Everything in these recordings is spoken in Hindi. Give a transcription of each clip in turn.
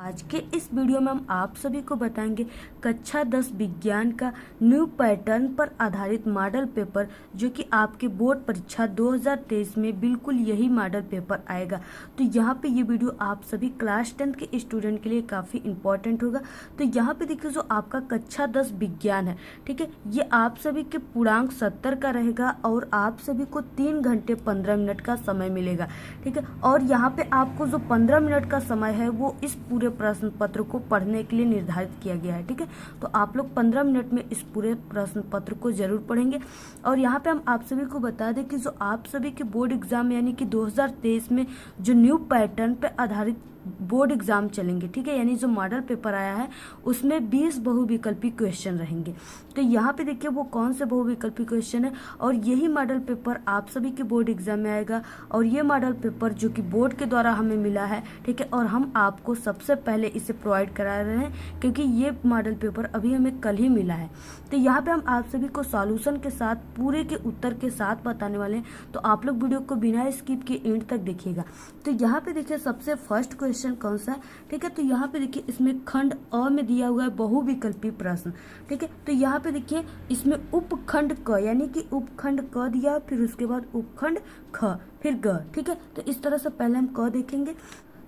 आज के इस वीडियो में हम आप सभी को बताएंगे कक्षा 10 विज्ञान का न्यू पैटर्न पर आधारित मॉडल पेपर, जो कि आपके बोर्ड परीक्षा 2023 में बिल्कुल यही मॉडल पेपर आएगा। तो यहाँ पे ये वीडियो आप सभी क्लास 10 के स्टूडेंट के लिए काफ़ी इंपॉर्टेंट होगा। तो यहाँ पे देखिए, जो आपका कक्षा 10 विज्ञान है, ठीक है, ये आप सभी के पूर्णांक 70 का रहेगा और आप सभी को 3 घंटे 15 मिनट का समय मिलेगा, ठीक है। और यहाँ पे आपको जो 15 मिनट का समय है वो इस पूरे प्रश्न पत्र को पढ़ने के लिए निर्धारित किया गया है, ठीक है। तो आप लोग 15 मिनट में इस पूरे प्रश्न पत्र को जरूर पढ़ेंगे। और यहाँ पे हम आप सभी को बता दें कि जो आप सभी के बोर्ड एग्जाम यानी कि 2023 में जो न्यू पैटर्न पे आधारित बोर्ड एग्जाम चलेंगे, ठीक है, यानी जो मॉडल पेपर आया है उसमें 20 बहुविकल्पी क्वेश्चन रहेंगे। तो यहाँ पे देखिए वो कौन से बहुविकल्पी क्वेश्चन है, और यही मॉडल पेपर आप सभी के बोर्ड एग्जाम में आएगा। और ये मॉडल पेपर जो कि बोर्ड के द्वारा हमें मिला है, ठीक है, और हम आपको सबसे पहले इसे प्रोवाइड करा रहे हैं क्योंकि ये मॉडल पेपर अभी हमें कल ही मिला है। तो यहाँ पे हम आप सभी को सॉल्यूशन के साथ पूरे के उत्तर के साथ बताने वाले हैं, तो आप लोग वीडियो को बिना स्किप किए एंड तक देखिएगा। तो यहाँ पे देखिए सबसे फर्स्ट क्वेश्चन कौन सा है, ठीक है। तो यहाँ पे देखिए इसमें खंड अ में दिया हुआ है बहुविकल्पी प्रश्न, ठीक है। तो यहाँ पे देखिए इसमें उपखंड क यानी कि उपखंड क दिया, फिर उसके बाद उपखंड ख, फिर ग, ठीक है। तो इस तरह से पहले हम क देखेंगे।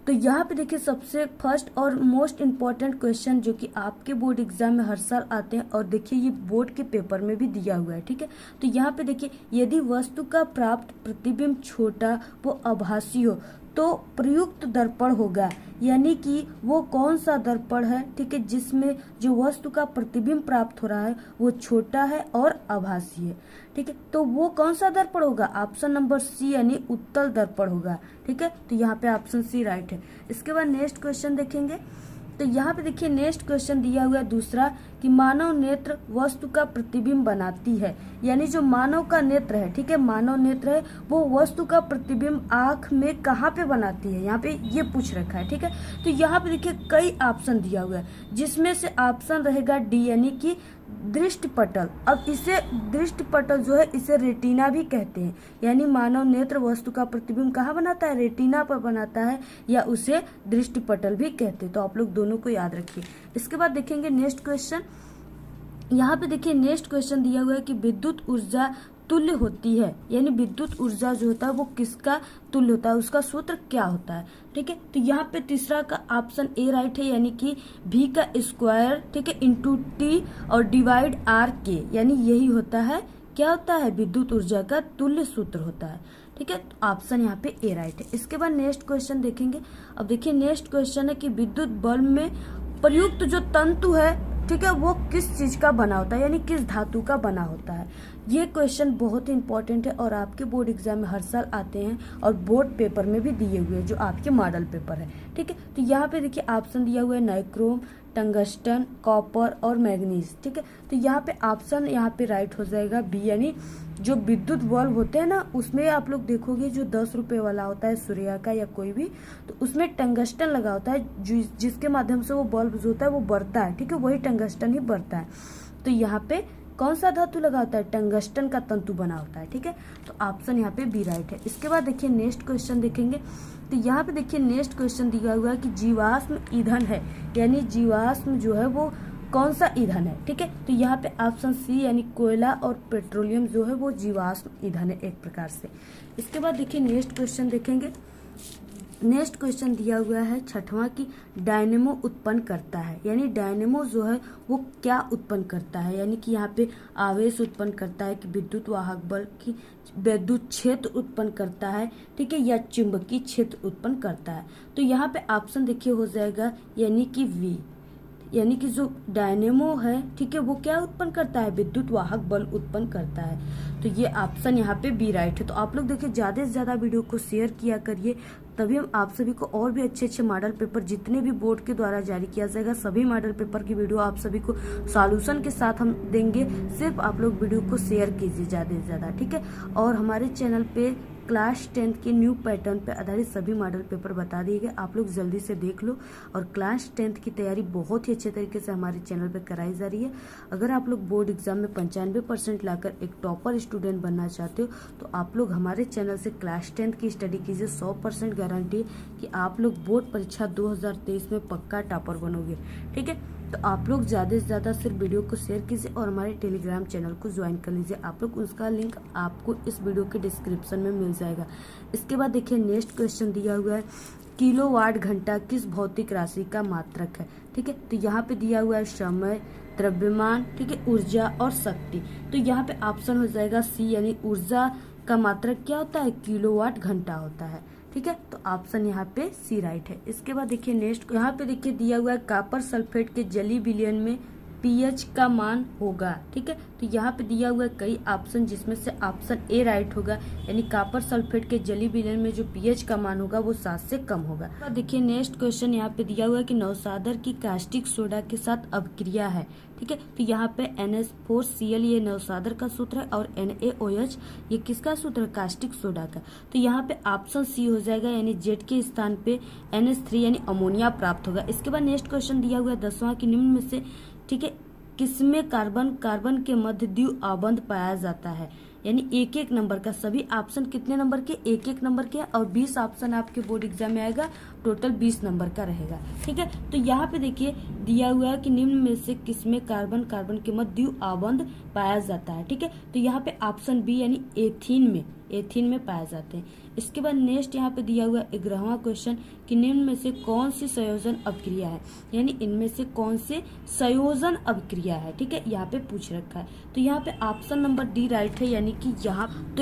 तो यहाँ पे देखिए सबसे फर्स्ट और मोस्ट इम्पॉर्टेंट क्वेश्चन जो कि आपके बोर्ड एग्जाम में हर साल आते हैं, और देखिए ये बोर्ड के पेपर में भी दिया हुआ है, ठीक है। तो यहाँ पे देखिए यदि वस्तु का प्राप्त प्रतिबिंब छोटा वो आभासी हो तो प्रयुक्त दर्पण होगा, यानी कि वो कौन सा दर्पण है, ठीक है, जिसमें जो वस्तु का प्रतिबिंब प्राप्त हो रहा है वो छोटा है और आभासी है, ठीक है। तो वो कौन सा दर्पण होगा, ऑप्शन नंबर सी यानी उत्तल दर्पण होगा, ठीक है। तो यहाँ पे ऑप्शन सी राइट है। इसके बाद नेक्स्ट क्वेश्चन देखेंगे। तो यहाँ पे देखिए नेक्स्ट क्वेश्चन दिया हुआ है दूसरा कि मानव नेत्र वस्तु का प्रतिबिंब बनाती है, यानी जो मानव का नेत्र है, ठीक है, मानव नेत्र है वो वस्तु का प्रतिबिंब आंख में कहाँ पे बनाती है, यहाँ पे ये पूछ रखा है, ठीक है। तो यहाँ पे देखिए कई ऑप्शन दिया हुआ है, जिसमें से ऑप्शन रहेगा डी यानी कि दृष्टिपटल। अब इसे दृष्टिपटल जो है इसे रेटिना भी कहते हैं, यानी मानव नेत्र वस्तु का प्रतिबिंब कहाँ बनाता है, रेटिना पर बनाता है, या उसे दृष्टिपटल भी कहते हैं। तो आप लोग दोनों को याद रखिए। इसके बाद देखेंगे नेक्स्ट क्वेश्चन। यहाँ पे देखिए नेक्स्ट क्वेश्चन दिया हुआ है कि विद्युत ऊर्जा तुल्य होती है, यानी विद्युत ऊर्जा जो होता है वो किसका तुल्य होता है, उसका सूत्र क्या होता है, ठीक है। तो यहाँ पे तीसरा का ऑप्शन ए राइट है, यानी कि V का स्क्वायर, ठीक है, इंटू टी और डिवाइड आर के, यानी यही होता है, क्या होता है, विद्युत ऊर्जा का तुल्य सूत्र होता है, ठीक है। तो ऑप्शन यहाँ पे ए राइट है। इसके बाद नेक्स्ट क्वेश्चन देखेंगे। अब देखिए नेक्स्ट क्वेश्चन है कि विद्युत बल्ब में प्रयुक्त जो तंतु है, ठीक है, वो किस चीज का बना होता है, यानी किस धातु का बना होता है। ये क्वेश्चन बहुत ही इंपॉर्टेंट है और आपके बोर्ड एग्जाम में हर साल आते हैं और बोर्ड पेपर में भी दिए हुए हैं जो आपके मॉडल पेपर है, ठीक है। तो यहाँ पे देखिए ऑप्शन दिया हुआ है नाइक्रोम, टंगस्टन, कॉपर और मैग्नीज, ठीक है। तो यहाँ पे ऑप्शन यहाँ पे राइट हो जाएगा बी, यानी जो विद्युत बल्ब होते हैं ना, उसमें आप लोग देखोगे जो 10 रुपए वाला होता है सूर्या का या कोई भी, तो उसमें टंगस्टन लगा होता है जिसके माध्यम से वो बल्ब जो होता है वो बढ़ता है, ठीक है, वही टंगस्टन ही बढ़ता है। तो यहाँ पे कौन सा धातु लगा होता है, टंगस्टन का तंतु बना होता है, ठीक है। तो ऑप्शन यहाँ पे बी राइट है। इसके बाद देखिए नेक्स्ट क्वेश्चन देखेंगे। तो यहाँ पे देखिए नेक्स्ट क्वेश्चन दिया हुआ है कि जीवाश्म ईंधन है, यानी जीवाश्म जो है वो कौन सा ईंधन है, ठीक है। तो यहाँ पे ऑप्शन सी यानी कोयला और पेट्रोलियम जो है वो जीवाश्म ईंधन है एक प्रकार से। इसके बाद देखिए नेक्स्ट क्वेश्चन देखेंगे। नेक्स्ट क्वेश्चन दिया हुआ है छठवां की डायनेमो उत्पन्न करता है, यानी डायनेमो जो है वो क्या उत्पन्न करता है, यानी कि यहाँ पे आवेश उत्पन्न करता है कि विद्युत वाहक बल की विद्युत क्षेत्र उत्पन्न करता है, ठीक है, या चुंबकीय क्षेत्र उत्पन्न करता है। तो यहाँ पे ऑप्शन देखिए हो जाएगा यानी कि वी, यानी कि जो डायनेमो है, ठीक है, वो क्या उत्पन्न करता है, विद्युत वाहक बल उत्पन्न करता है। तो ये ऑप्शन यहाँ पे बी राइट है। तो आप लोग देखिए ज्यादा से ज्यादा वीडियो को शेयर किया करिए, तभी हम आप सभी को और भी अच्छे अच्छे मॉडल पेपर जितने भी बोर्ड के द्वारा जारी किया जाएगा सभी मॉडल पेपर की वीडियो आप सभी को सॉल्यूशन के साथ हम देंगे। सिर्फ आप लोग वीडियो को शेयर कीजिए ज्यादा से ज्यादा, ठीक है। और हमारे चैनल पे क्लास 10 के न्यू पैटर्न पर आधारित सभी मॉडल पेपर बता दिए गए, आप लोग जल्दी से देख लो। और क्लास 10 की तैयारी बहुत ही अच्छे तरीके से हमारे चैनल पर कराई जा रही है। अगर आप लोग बोर्ड एग्जाम में 95% लाकर एक टॉपर स्टूडेंट बनना चाहते हो तो आप लोग हमारे चैनल से क्लास 10 की स्टडी कीजिए। 100% गारंटी कि आप लोग बोर्ड परीक्षा 2023 में पक्का टॉपर बनोगे। ठीक है, तो आप लोग ज़्यादा से ज़्यादा सिर्फ वीडियो को शेयर कीजिए और हमारे टेलीग्राम चैनल को ज्वाइन कर लीजिए। आप लोग उसका लिंक आपको इस वीडियो के डिस्क्रिप्शन में मिल जाएगा। इसके बाद देखिए नेक्स्ट क्वेश्चन दिया हुआ है, किलोवाट घंटा किस भौतिक राशि का मात्रक है। ठीक है, तो यहाँ पे दिया हुआ है समय, द्रव्यमान, ठीक है, ऊर्जा और शक्ति। तो यहाँ पे ऑप्शन हो जाएगा सी, यानी ऊर्जा का मात्रक क्या होता है, किलोवाट घंटा होता है। ठीक है, तो ऑप्शन यहाँ पे सी राइट है। इसके बाद देखिए नेक्स्ट, यहाँ पे देखिए दिया हुआ है कॉपर सल्फेट के जली विलयन में पीएच का मान होगा। ठीक है, तो यहाँ पे दिया हुआ है कई ऑप्शन, जिसमें से ऑप्शन ए राइट होगा, यानी कॉपर सल्फेट के जली विलयन में जो पीएच का मान होगा वो 7 से कम होगा। तो देखिए नेक्स्ट क्वेश्चन यहाँ पे दिया हुआ है कि नवसादर की कास्टिक सोडा के साथ अभिक्रिया है। ठीक है, तो यहाँ पे NH4Cl ये नवसादर का सूत्र है और NaOH ये किसका सूत्र है, कास्टिक सोडा का। तो यहाँ पे ऑप्शन सी हो जाएगा, यानी जेड के स्थान पे NH3 यानी अमोनिया प्राप्त होगा। इसके बाद नेक्स्ट क्वेश्चन दिया हुआ है 10वां की निम्न में से, ठीक है, किसमें कार्बन के मध्य द्वि आबंध पाया जाता है। यानी एक एक नंबर का, सभी ऑप्शन कितने नंबर के, एक एक नंबर के, और 20 ऑप्शन आपके बोर्ड एग्जाम में आएगा, टोटल 20 नंबर का रहेगा। ठीक है, तो यहाँ पे देखिए दिया हुआ है कि निम्न में से किसमें कार्बन के मध्य द्वि आबंध पाया जाता है। ठीक है, तो यहाँ पे ऑप्शन बी यानी एथीन में पाए जाते हैं। इसके बाद नेक्स्ट यहाँ पे दिया हुआ 11वां क्वेश्चन कि निम्न में से कौन सी संयोजन अभिक्रिया है, यानी इनमें से कौन से संयोजन अभिक्रिया है। ठीक है, यहाँ पे पूछ रखा है। तो यहाँ पे ऑप्शन नंबर डी राइट है, यानी कि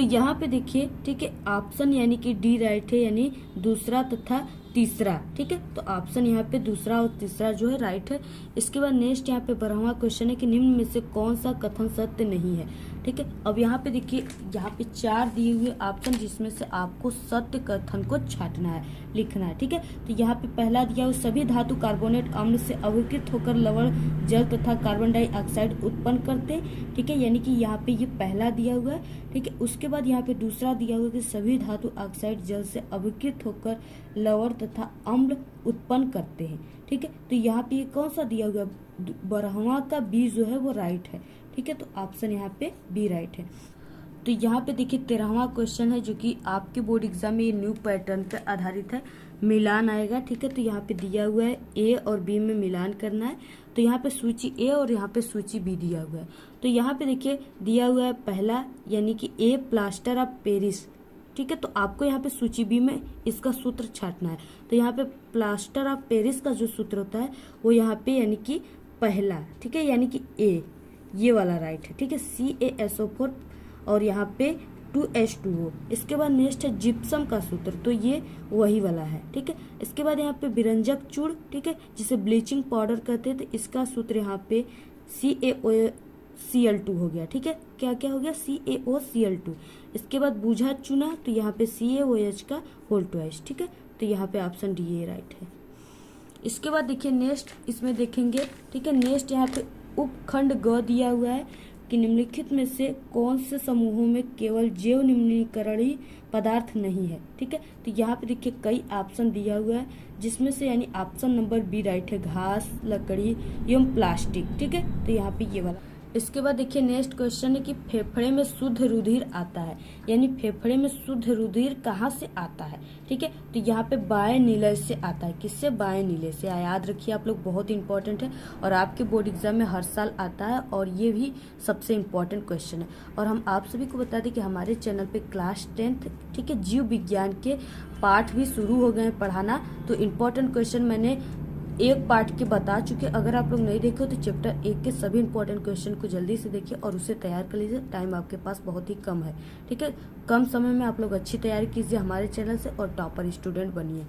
यहाँ पे देखिए, ठीक है, ऑप्शन यानी कि डी राइट है, यानी दूसरा तथा तीसरा। ठीक है, तो ऑप्शन यहाँ पे दूसरा और तीसरा जो है राइट है। इसके बाद नेक्स्ट यहाँ पे 12वां क्वेश्चन है कि निम्न में से कौन सा कथन सत्य नहीं है। ठीक है, अब यहाँ पे देखिए, यहाँ पे 4 दिए हुए ऑप्शन, जिसमें से आपको सत्य कथन को छांटना है, लिखना है। ठीक है, तो यहाँ पे पहला दिया हुआ, सभी धातु कार्बोनेट अम्ल से अवकृत होकर लवण जल तथा कार्बन डाइऑक्साइड उत्पन्न करते। ठीक है, यानी कि यहाँ पे ये पहला दिया हुआ है। ठीक है, उसके बाद यहाँ पे दूसरा दिया हुआ कि सभी धातु ऑक्साइड जल से अवकृत होकर लवण तथा अम्ल उत्पन्न करते हैं। ठीक है, तो यहाँ पे ये कौन सा दिया हुआ, 12वां का बी जो है वो राइट है। ठीक है, तो ऑप्शन यहाँ पे बी राइट है। तो यहाँ पे देखिए 13वां क्वेश्चन है, जो कि आपके बोर्ड एग्जाम में ये न्यू पैटर्न पे आधारित है, मिलान आएगा। ठीक है, तो यहाँ पे दिया हुआ है ए और बी में मिलान करना है। तो यहाँ पे सूची ए और यहाँ पे सूची बी दिया हुआ है। तो यहाँ पे देखिए दिया हुआ है पहला, यानी कि ए प्लास्टर ऑफ पेरिस। ठीक है, तो आपको यहाँ पे सूची बी में इसका सूत्र छांटना है। तो यहाँ पे प्लास्टर ऑफ पेरिस का जो सूत्र होता है वो यहाँ पे यानी कि पहला, ठीक है, यानी कि ए, ये वाला राइट है। ठीक है, CaSO4 और यहाँ पे 2H2O। इसके बाद नेक्स्ट है जिप्सम का सूत्र, तो ये वही वाला है। ठीक है, इसके बाद यहाँ पे विरंजक चूड़, ठीक है, जिसे ब्लीचिंग पाउडर कहते हैं, तो इसका सूत्र यहाँ पे CaCl2 हो गया। ठीक है, क्या क्या हो गया, CaOCl2। इसके बाद बूझा चूना, तो यहाँ पे CaOH का होल ट्वाइस। ठीक है, तो यहाँ पे ऑप्शन डी ए राइट है। इसके बाद देखिए नेक्स्ट इसमें देखेंगे। ठीक है, नेक्स्ट यहाँ पे उपखंड ग दिया हुआ है कि निम्नलिखित में से कौन से समूहों में केवल जैव निम्नीकरणीय पदार्थ नहीं है। ठीक है, तो यहाँ पे देखिए कई ऑप्शन दिया हुआ है, जिसमें से यानी ऑप्शन नंबर बी राइट है, घास, लकड़ी एवं प्लास्टिक। ठीक है, तो यहाँ पे ये वाला। इसके बाद देखिए नेक्स्ट क्वेश्चन है कि फेफड़े में शुद्ध रुधिर आता है, यानी फेफड़े में शुद्ध रुधिर कहाँ से आता है। ठीक है, तो यहाँ पे बाएं नीले से आता है। किससे, बाएं नीले से। याद रखिए आप लोग, बहुत इंपॉर्टेंट है और आपके बोर्ड एग्जाम में हर साल आता है और ये भी सबसे इम्पोर्टेंट क्वेश्चन है। और हम आप सभी को बता दें कि हमारे चैनल पे क्लास 10th, ठीक है, जीव विज्ञान के पाठ भी शुरू हो गए हैं पढ़ाना। तो इम्पोर्टेंट क्वेश्चन मैंने एक पार्ट के बता चुके। अगर आप लोग नहीं देखे हो तो चैप्टर 1 के सभी इंपॉर्टेंट क्वेश्चन को जल्दी से देखिए और उसे तैयार कर लीजिए। टाइम आपके पास बहुत ही कम है। ठीक है, कम समय में आप लोग अच्छी तैयारी कीजिए हमारे चैनल से और टॉपर स्टूडेंट बनिए।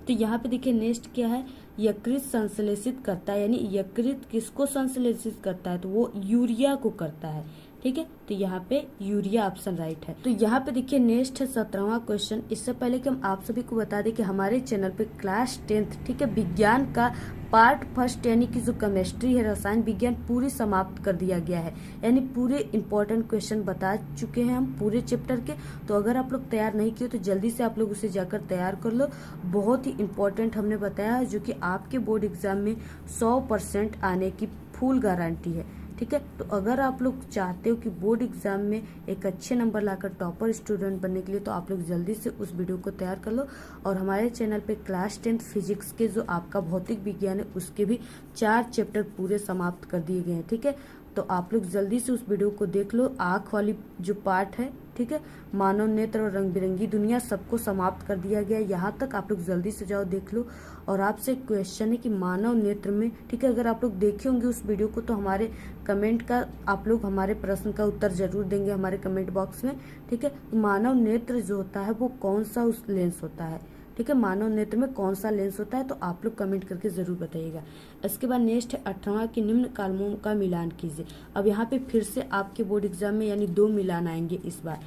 तो यहाँ पे देखिए नेक्स्ट क्या है, यकृत संश्लेषित करता है, यानी यकृत किसको संश्लेषित करता है, तो वो यूरिया को करता है। ठीक है, तो यहाँ पे यूरिया ऑप्शन राइट है। तो यहाँ पे देखिए नेक्स्ट है 17वां क्वेश्चन। इससे पहले कि हम आप सभी को बता दें कि हमारे चैनल पे क्लास 10th ठीक है विज्ञान का पार्ट फर्स्ट यानी कि जो केमिस्ट्री है रसायन विज्ञान पूरी समाप्त कर दिया गया है, यानी पूरे इंपॉर्टेंट क्वेश्चन बता चुके हैं हम पूरे चैप्टर के। तो अगर आप लोग तैयार नहीं किए तो जल्दी से आप लोग उसे जाकर तैयार कर लो। बहुत ही इंपॉर्टेंट हमने बताया है जो कि आपके बोर्ड एग्जाम में 100% आने की फुल गारंटी है। ठीक है, तो अगर आप लोग चाहते हो कि बोर्ड एग्जाम में एक अच्छे नंबर लाकर टॉपर स्टूडेंट बनने के लिए तो आप लोग जल्दी से उस वीडियो को तैयार कर लो। और हमारे चैनल पे क्लास 10th फिजिक्स के जो आपका भौतिक विज्ञान है उसके भी 4 चैप्टर पूरे समाप्त कर दिए गए हैं। ठीक है, तो आप लोग जल्दी से उस वीडियो को देख लो। आँख वाली जो पार्ट है ठीक है, मानव नेत्र और रंग बिरंगी दुनिया सबको समाप्त कर दिया गया है। यहाँ तक आप लोग जल्दी से जाओ देख लो। और आपसे क्वेश्चन है कि मानव नेत्र में ठीक है, अगर आप लोग देखे होंगे उस वीडियो को तो हमारे कमेंट का आप लोग हमारे प्रश्न का उत्तर जरूर देंगे हमारे कमेंट बॉक्स में। ठीक है, तो मानव नेत्र जो होता है वो कौन सा उस लेंस होता है, ठीक है, मानव नेत्र में कौन सा लेंस होता है, तो आप लोग कमेंट करके जरूर बताइएगा। इसके बाद नेक्स्ट है 18वां कि निम्न कालमों का मिलान कीजिए। अब यहाँ पे फिर से आपके बोर्ड एग्जाम में यानी 2 मिलान आएंगे इस बार।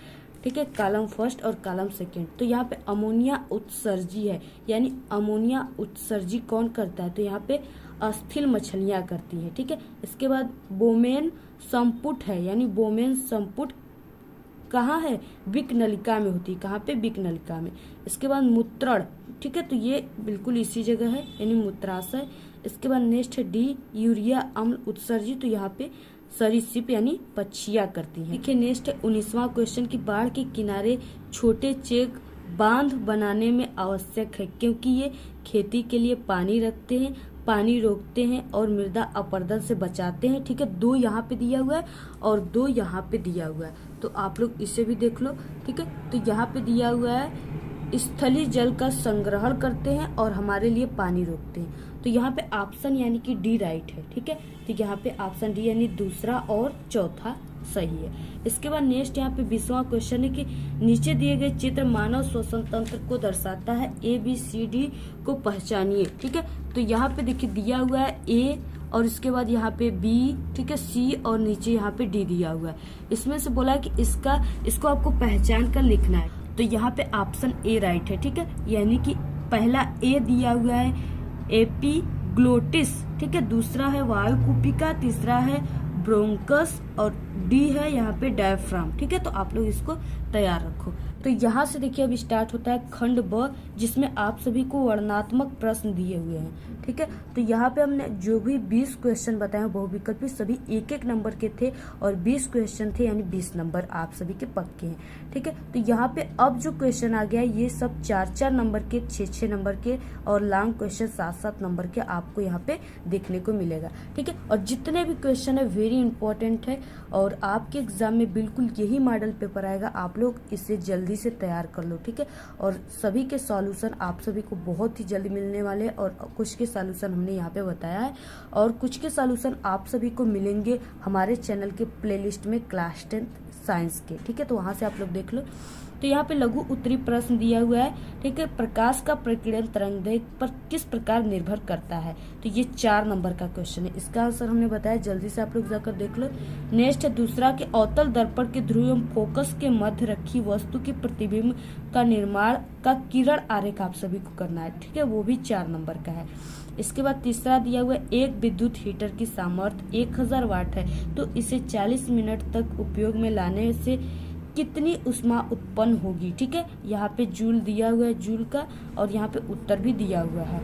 ठीक है, कॉलम फर्स्ट और कॉलम सेकेंड। तो यहाँ पे अमोनिया उत्सर्जी है, यानी अमोनिया उत्सर्जी कौन करता है, तो यहाँ पे अस्थिल मछलियां करती है। ठीक है, इसके बाद बोमेन संपुट है, यानी बोमेन संपुट कहाँ है, विक नलिका में होती है। कहाँ पे, विक नलिका में। इसके बाद मूत्रण, ठीक है, तो ये बिल्कुल इसी जगह है यानी मूत्राशय। इसके बाद नेक्स्ट है डी यूरिया अम्ल उत्सर्जी, तो यहाँ पे सरीसृप यानी पक्षियां करती हैं। देखिए नेक्स्ट है 19वां क्वेश्चन की बाढ़ के किनारे छोटे चेक बांध बनाने में आवश्यक है क्योंकि ये खेती के लिए पानी रखते हैं, पानी रोकते हैं और मृदा अपरदन से बचाते हैं। ठीक है, 2 यहाँ पे दिया हुआ है और 2 यहाँ पे दिया हुआ है, तो आप लोग इसे भी देख लो। ठीक है, तो यहाँ पे दिया हुआ है स्थलीय जल का संग्रहण करते हैं और हमारे लिए पानी रोकते हैं, तो यहाँ पे ऑप्शन यानी कि डी राइट है। ठीक है, तो यहाँ पे ऑप्शन डी यानी दूसरा और चौथा सही है। इसके बाद नेक्स्ट यहाँ पे 20वां क्वेश्चन है कि नीचे दिए गए चित्र मानव श्वसन तंत्र को दर्शाता है, ABCD को पहचानिए। ठीक है, तो यहाँ पे देखिए दिया हुआ है A और इसके बाद यहाँ पे B, ठीक है, C और नीचे यहाँ पे D दिया हुआ है। इसमें से बोला है कि इसको आपको पहचान कर लिखना है, तो यहाँ पे ऑप्शन ए राइट है। ठीक है, यानी कि पहला ए दिया हुआ है एपिग्लोटिस, ठीक है, दूसरा है वायुकुपिका, तीसरा है ब्रोंकस और डी है यहाँ पे डायफ्राम। ठीक है, तो आप लोग इसको तैयार रखो। तो यहाँ से देखिए अब स्टार्ट होता है खंड ब, जिसमें आप सभी को वर्णनात्मक प्रश्न दिए हुए हैं। ठीक है, तो यहाँ पे हमने जो भी 20 क्वेश्चन बताए हैं बहुविकल्पी सभी 1-1 नंबर के थे और 20 क्वेश्चन थे यानी 20 नंबर आप सभी के पक्के हैं। ठीक है, तो यहाँ पे अब जो क्वेश्चन आ गया ये सब 4-4 नंबर के, 6-6 नंबर के और लॉन्ग क्वेश्चन 7-7 नंबर के आपको यहाँ पे देखने को मिलेगा। ठीक है, और जितने भी क्वेश्चन है वेरी इंपॉर्टेंट है और आपके एग्जाम में बिल्कुल यही मॉडल पेपर आएगा, आप लोग इसे जल्दी से तैयार कर लो। ठीक है, और सभी के सॉल्यूशन आप सभी को बहुत ही जल्दी मिलने वाले और कुछ के सॉल्यूशन हमने यहाँ पे बताया है और कुछ के सॉल्यूशन आप सभी को मिलेंगे हमारे चैनल के प्लेलिस्ट में क्लास 10th साइंस के। ठीक है, तो वहां से आप लोग देख लो। तो यहाँ पे लघु उत्तरी प्रश्न दिया हुआ है। ठीक है, प्रकाश का प्रकीर्णन तरंगदैर्घ्य पर किस प्रकार निर्भर करता है, तो ये 4 नंबर का क्वेश्चन है। इसका आंसर हमने बताया, जल्दी से आप लोग जाकर देख लो। नेक्स्ट है दूसरा के अवतल दर्पण के ध्रुव एवं फोकस के मध्य रखी वस्तु के प्रतिबिंब का निर्माण का किरण आरेख आप सभी को करना है। ठीक है, वो भी 4 नंबर का है। इसके बाद तीसरा दिया हुआ है एक विद्युत हीटर की सामर्थ्य 1000 वाट है, तो इसे 40 मिनट तक उपयोग में लाने से कितनी उष्मा उत्पन्न होगी। ठीक है, यहाँ पे जूल दिया हुआ है जूल का और यहाँ पे उत्तर भी दिया हुआ है।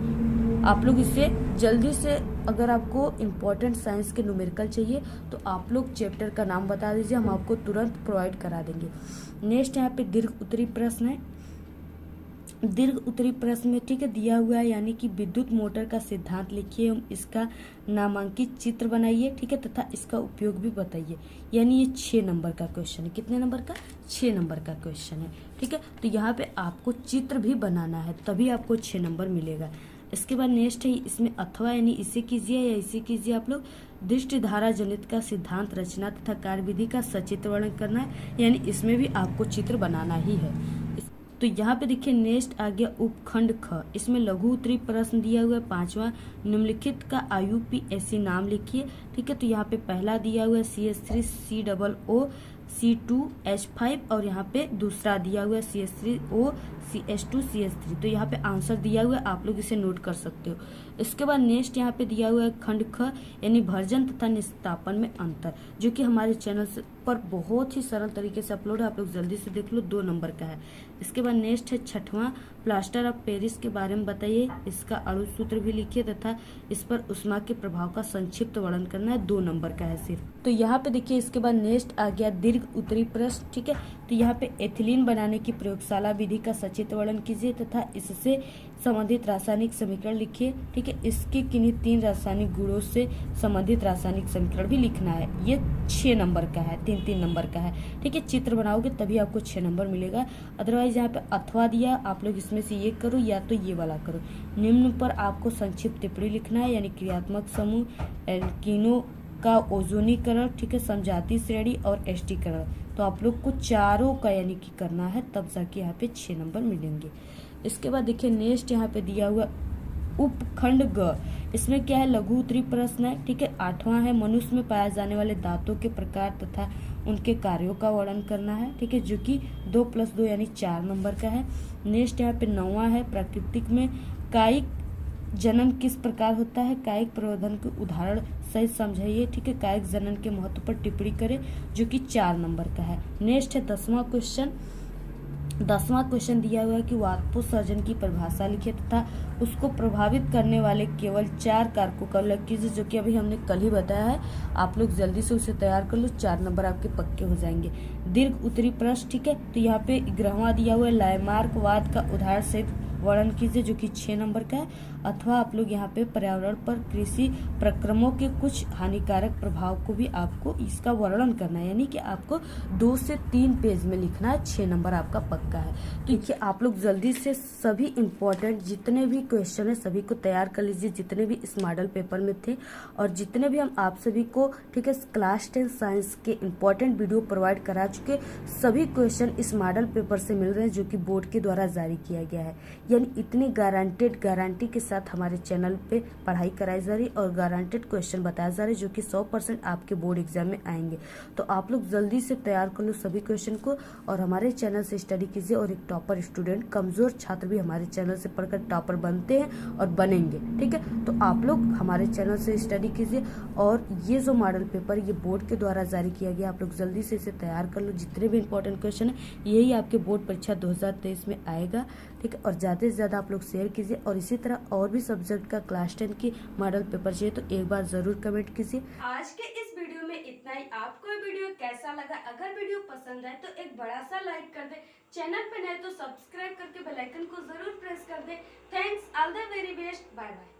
आप लोग इसे जल्दी से, अगर आपको इम्पोर्टेंट साइंस के न्यूमेरिकल चाहिए तो आप लोग चैप्टर का नाम बता दीजिए, हम आपको तुरंत प्रोवाइड करा देंगे। नेक्स्ट यहाँ पे दीर्घ उत्तरी प्रश्न है। दीर्घ उत्तरी प्रश्न में ठीक है दिया हुआ है, यानी कि विद्युत मोटर का सिद्धांत लिखिए एवं इसका नामांकित चित्र बनाइए। ठीक है, तथा इसका उपयोग भी बताइए, यानी ये 6 नंबर का क्वेश्चन है। कितने नंबर का, 6 नंबर का क्वेश्चन है। ठीक है, तो यहाँ पे आपको चित्र भी बनाना है तभी आपको 6 नंबर मिलेगा। इसके बाद नेक्स्ट है इसमें अथवा यानी इसे कीजिए या इसे कीजिए। आप लोग दृष्टि धारा जनित का सिद्धांत रचना तथा कार्यविधि का सचित्र वर्णन करना है, यानी इसमें भी आपको चित्र बनाना ही है। तो यहाँ पे देखिए नेक्स्ट आ गया उपखंड ख। इसमें लघु उत्तरी प्रश्न दिया हुआ है 5वां, निम्नलिखित का IUPAC नाम लिखिए। ठीक है, तो यहाँ पे पहला दिया हुआ है CH3 COO C2H5 और यहाँ पे दूसरा दिया हुआ है CH3O CH2 CH3। तो यहाँ पे आंसर दिया हुआ है, आप लोग इसे नोट कर सकते हो। इसके बाद नेक्स्ट यहाँ पे दिया हुआ है खंड ख, यानी भर्जन तथा निस्तापन में अंतर, जो कि हमारे चैनल पर बहुत ही सरल तरीके से अपलोड है, आप लोग जल्दी से देख लो, 2 नंबर का है। इसके बाद नेक्स्ट है 6वां, प्लास्टर ऑफ पेरिस के बारे में बताइए, इसका अणु सूत्र भी लिखिए तथा इस पर उष्मा के प्रभाव का संक्षिप्त वर्णन करना है, 2 नंबर का है सिर्फ। तो यहाँ पे देखिए इसके बाद नेक्स्ट आ गया दीर्घ उत्तरी प्रश्न। ठीक है, तो यहाँ पे एथिलीन बनाने की प्रयोगशाला विधि का सचित्र वर्णन कीजिए तथा इससे संबंधित रासायनिक समीकरण लिखिए। ठीक है, इसके किन्हीं 3 रासायनिक गुणों से संबंधित रासायनिक समीकरण भी लिखना है। ये 6 नंबर का है, 3-3 नंबर का है। ठीक है, चित्र बनाओगे तभी आपको 6 नंबर मिलेगा। अदरवाइज यहाँ पे अथवा दिया, आप लोग इसमें से ये करो या तो ये वाला करो। निम्न पर आपको संक्षिप्त टिप्पणी लिखना है, यानी क्रियात्मक समूह, एल्कीनो का ओजोनीकरण, ठीक है, समजातीय श्रेणी और एस्टीकरण। तो आप लोग को चारों का यानी कि करना है, तब जाके यहाँ पे 6 नंबर मिलेंगे। इसके बाद देखिए नेक्स्ट यहाँ पे दिया हुआ उपखंड ग। इसमें क्या है, लघु उत्तरी प्रश्न है। ठीक है, 8वां है, मनुष्य में पाए जाने वाले दांतों के प्रकार तथा उनके कार्यों का वर्णन करना है। ठीक है, जो कि 2+2 यानी 4 नंबर का है। नेक्स्ट यहाँ पे 9वां है, प्राकृतिक में कायिक जनन किस प्रकार होता है, कायिक प्रवर्धन के उदाहरण सहित समझाइए। ठीक है, कायिक जनन के महत्व पर टिप्पणी करें, जो कि 4 नंबर का है। नेक्स्ट है 10वां क्वेश्चन। 10वां क्वेश्चन दिया हुआ है कि वाष्पोत्सर्जन की परिभाषा लिखिए तथा उसको प्रभावित करने वाले केवल 4 कारकों का उल्लेख कीजिए, जो कि अभी हमने कल ही बताया है। आप लोग जल्दी से उसे तैयार कर लो, 4 नंबर आपके पक्के हो जाएंगे। दीर्घ उत्तरी प्रश्न। ठीक है, तो यहाँ पे 11वां दिया हुआ है, लैमार्कवाद का उदाहरण सहित वर्णन कीजिए, जो कि 6 नंबर का है। अथवा आप लोग यहाँ पे पर्यावरण पर कृषि प्रक्रमों के कुछ हानिकारक प्रभाव को भी आपको इसका वर्णन करना है, यानी कि आपको 2 से 3 पेज में लिखना है, 6 नंबर आपका पक्का है। तो देखिए आप लोग जल्दी से सभी इम्पोर्टेंट जितने भी क्वेश्चन है सभी को तैयार कर लीजिए, जितने भी इस मॉडल पेपर में थे और जितने भी हम आप सभी को, ठीक है, क्लास 10 साइंस के इम्पोर्टेंट वीडियो प्रोवाइड करा चुके, सभी क्वेश्चन इस मॉडल पेपर से मिल रहे हैं, जो कि बोर्ड के द्वारा जारी किया गया है। यानी इतनी गारंटी के साथ हमारे चैनल पे पढ़ाई कराई जा रही और गारंटेड क्वेश्चन बताया जा रहे, जो कि 100% आपके बोर्ड एग्जाम में आएंगे। तो आप लोग जल्दी से तैयार कर लो सभी क्वेश्चन को और हमारे चैनल से स्टडी कीजिए। और एक टॉपर स्टूडेंट, कमजोर छात्र भी हमारे चैनल से पढ़कर टॉपर बनते हैं और बनेंगे। ठीक है, तो आप लोग हमारे चैनल से स्टडी कीजिए और ये जो मॉडल पेपर ये बोर्ड के द्वारा जारी किया गया, आप लोग जल्दी से इसे तैयार कर लो। जितने भी इंपॉर्टेंट क्वेश्चन है यही आपके बोर्ड परीक्षा 2023 में आएगा। ठीक है, और ज़्यादा से ज़्यादा आप लोग शेयर कीजिए और इसी तरह और भी सब्जेक्ट का क्लास 10 की मॉडल पेपर चाहिए तो एक बार जरूर कमेंट कीजिए। आज के इस वीडियो में इतना ही। आपको ये वीडियो कैसा लगा? अगर वीडियो पसंद आए तो एक बड़ा सा लाइक कर दे, चैनल पे नए तो सब्सक्राइब करके बेल आइकन को जरूर प्रेस कर दे। Thanks, all the very best, bye bye.